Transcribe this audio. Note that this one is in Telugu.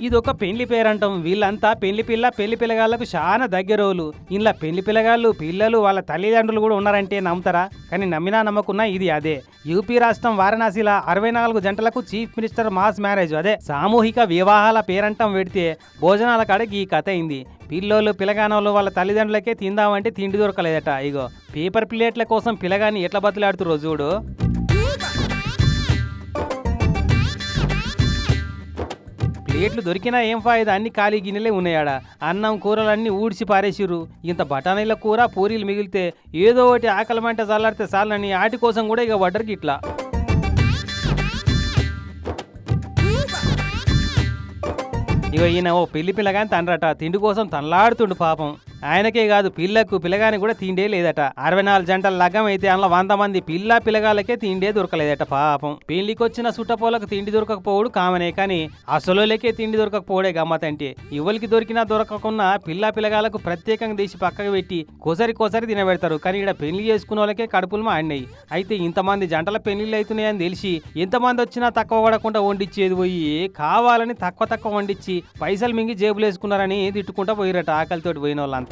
ఇదొక పెళ్లి పేరంటాం. వీళ్ళంతా పెళ్లి పిల్ల పెళ్లి పిల్లగాళ్లకు చాలా దగ్గరోలు. ఇలా పెళ్లి పిల్లగాళ్ళు పిల్లలు వాళ్ళ తల్లిదండ్రులు కూడా ఉన్నారంటే నమ్ముతారా? కానీ నమ్మినా నమ్మకున్నా ఇది అదే. యూపీ రాష్ట్రం వారణాసిలో 64 జంటలకు చీఫ్ మినిస్టర్ మాస్ మ్యారేజ్ అదే సామూహిక వివాహాల పేరంటం పెడితే భోజనాల కాడకి ఈ కథ అయింది. పిల్లోళ్ళు పిల్లగానోళ్ళు వాళ్ళ తల్లిదండ్రులకే తిందామంటే తిండి దొరకలేదట. ఇగో పేపర్ ప్లేట్ల కోసం పిల్లగాని ఎట్లా బతులాడుతురో చూడు. ప్లేట్లు దొరికినా ఏం ఫాయిదా, అన్ని ఖాళీ గిన్నెలే ఉన్నాయాడ. అన్నం కూరలన్నీ ఊడ్చి పారేసిర్రు. ఇంత బఠానీల కూర పూరీలు మిగిలితే ఏదో ఒకటి ఆకలి మంట చల్లాడితే చాలని ఆటి కోసం కూడా ఇక వడ్డరికి ఇట్లా. ఇక ఈయన ఓ పెళ్లి పిల్లగాని తండ్రట. తిండి కోసం తనలాడుతుండు పాపం. ఆయనకే కాదు పిల్లకు పిల్లగాని కూడా తిండే లేదట. 64 జంటల లగ్గం అయితే అందులో 100 మంది పిల్ల పిల్లగాళ్ళకే తిండే దొరకలేదట పాపం. పెళ్లికొచ్చిన సుట్టపోలకు తిండి దొరకకపోవడు కామనే, కానీ అసలులకే తిండి దొరకకపోవడే గమ్మతంటే. ఎవరికి దొరికినా దొరకకున్నా పిల్ల పిల్లగాళ్ళకు ప్రత్యేకంగా తీసి పక్కకు పెట్టి కొసరి తినబెడతారు. కానీ ఇక్కడ పెళ్లి చేసుకున్న వాళ్ళకే కడుపులు మాడినాయి. అయితే ఇంతమంది జంటల పెళ్లిళ్ళు అవుతున్నాయని తెలిసి ఎంతమంది వచ్చినా తక్కువ పడకుండా వండిచ్చేది పోయి కావాలని తక్కువ వండిచ్చి పైసలు మింగి జేబులు వేసుకున్నారని తిట్టుకుంటా పోయిరట ఆకలితోటి పోయిన వాళ్ళంతా.